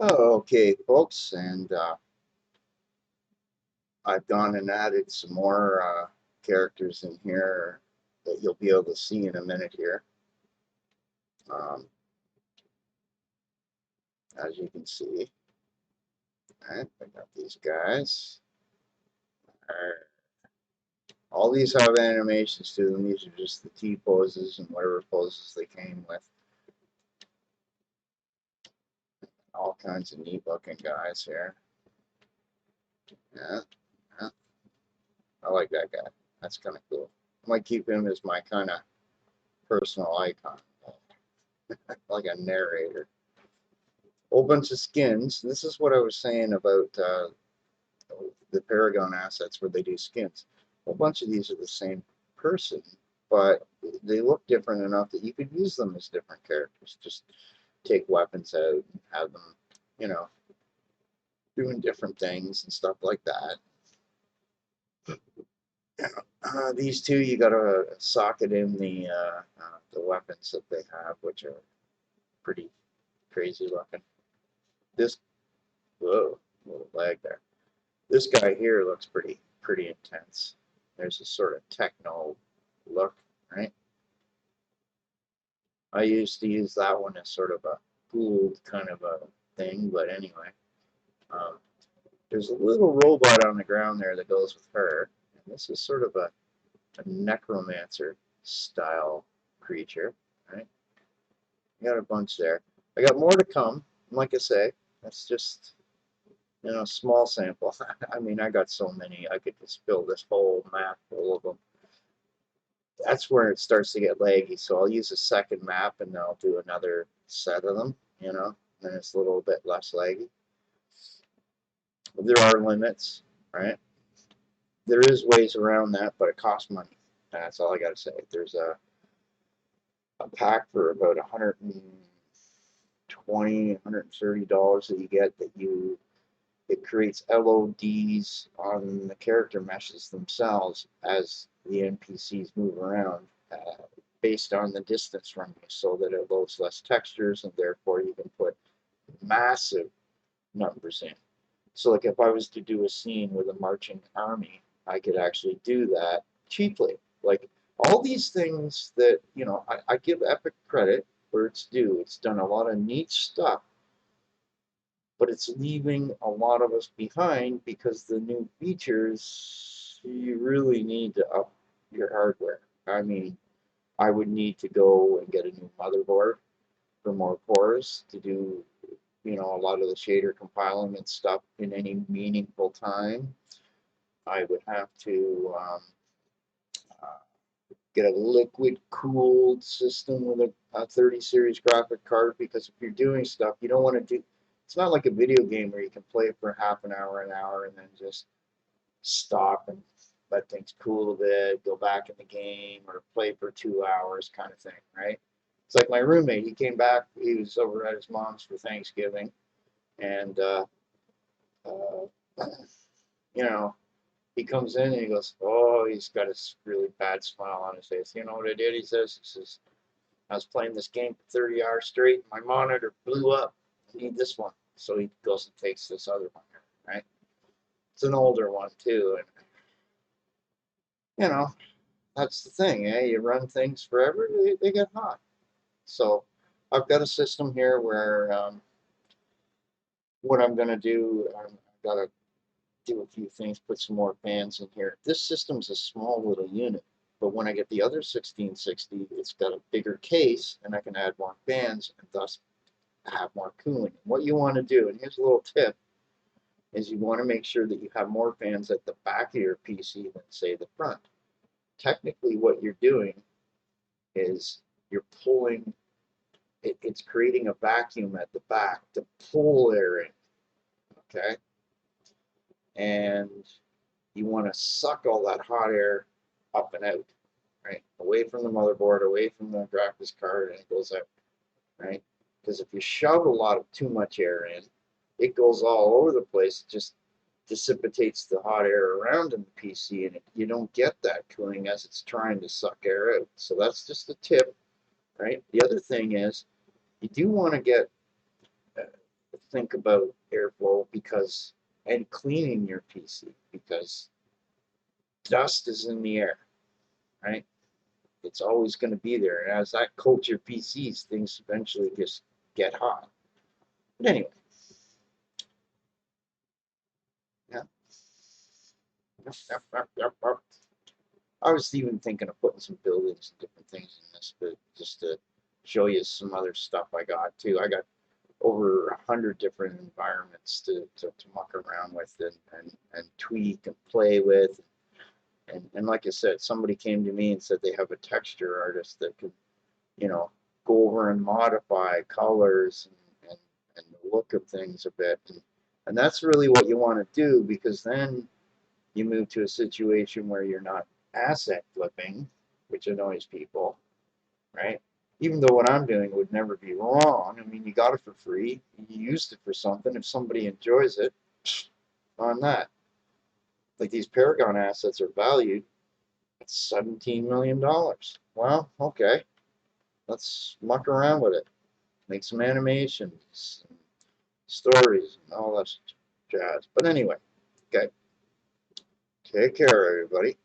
Oh, okay, folks, and I've gone and added some more characters in here that you'll be able to see in a minute here. Um, as you can see, all right, I got these guys. All these have animations to them. These are just the T poses and whatever poses they came with. All kinds of neat looking guys here. Yeah, yeah, I like that guy. That's kind of cool. I might keep him as my kind of personal icon, like a narrator. Whole bunch of skins. This is what I was saying about the Paragon assets where they do skins. A whole bunch of these are the same person, but they look different enough that you could use them as different characters. Just take weapons out and have them, you know, doing different things and stuff like that. These two, you got to socket in the weapons that they have, which are pretty crazy looking. This, whoa, little lag there. This guy here looks pretty intense. There's a sort of techno look, right? I used to use that one as sort of a gold kind of a thing, but anyway. Um, there's a little robot on the ground there that goes with her. And this is sort of a necromancer style creature, right? I got a bunch there. I got more to come. Like I say, that's just small sample. I mean, I got so many. I could just fill this whole map full of them. That's where it starts to get laggy. So I'll use a second map and then I'll do another set of them. Then it's a little bit less laggy. But there are limits, right? There is ways around that, but it costs money. That's all I got to say. There's a pack for about 120, $130 that you get that it creates LODs on the character meshes themselves as the NPCs move around based on the distance from you so that it loads less textures and therefore you can put massive numbers in. So like if I was to do a scene with a marching army, I could actually do that cheaply. Like all these things that, I give Epic credit where it's due. It's done a lot of neat stuff, but it's leaving a lot of us behind because the new features, you really need to up your hardware. I mean, I would need to go and get a new motherboard for more cores to do, a lot of the shader compiling and stuff in any meaningful time. I would have to uh, get a liquid cooled system with a 30 series graphic card because if you're doing stuff, you don't want to do. It's not like a video game where you can play it for half an hour, and then just stop and let things cool a bit, go back in the game, or play for 2 hours, kind of thing, right? It's like my roommate. He came back. He was over at his mom's for Thanksgiving, and uh, you know, he comes in and he goes, "Oh, he's got a really bad smile on his face." You know what I did? He says, "I was playing this game for 30 hours straight. And my monitor blew up. I need this one." So he goes and takes this other one, right? It's an older one too, and you know that's the thing. You run things forever, they get hot. So I've got a system here where what I'm going to do, I've got to do a few things, put some more fans in here. This system's a small little unit, but when I get the other 1660, it's got a bigger case and I can add more fans and thus have more cooling. What you want to do, and here's a little tip, is you want to make sure that you have more fans at the back of your PC than say the front. Technically what you're doing is you're pulling, it's creating a vacuum at the back to pull air in, okay? And you want to suck all that hot air up and out, right? Away from the motherboard, away from the graphics card, and it goes out, right? Because if you shove a lot of too much air in, it goes all over the place. It just dissipates the hot air around in the PC, and you don't get that cooling as it's trying to suck air out. So that's just a tip, right? The other thing is you do want to get think about airflow and cleaning your PC, because dust is in the air, right? It's always going to be there. And as that coats your PCs, things eventually just get hot. But anyway, yeah. I was even thinking of putting some buildings and different things in this, but just to show you some other stuff I got too. I got over 100 different environments to muck around with and tweak and play with. And like I said, somebody came to me and said they have a texture artist that could, you know, go over and modify colors and the look of things a bit. And that's really what you want to do, because then you move to a situation where you're not asset flipping, which annoys people, right? Even though what I'm doing would never be wrong. I mean, you got it for free. You used it for something. If somebody enjoys it, on that. Like these Paragon assets are valued at $17 million. Well, okay, let's muck around with it. Make some animations, and stories, and all that jazz. But anyway, okay, take care, everybody.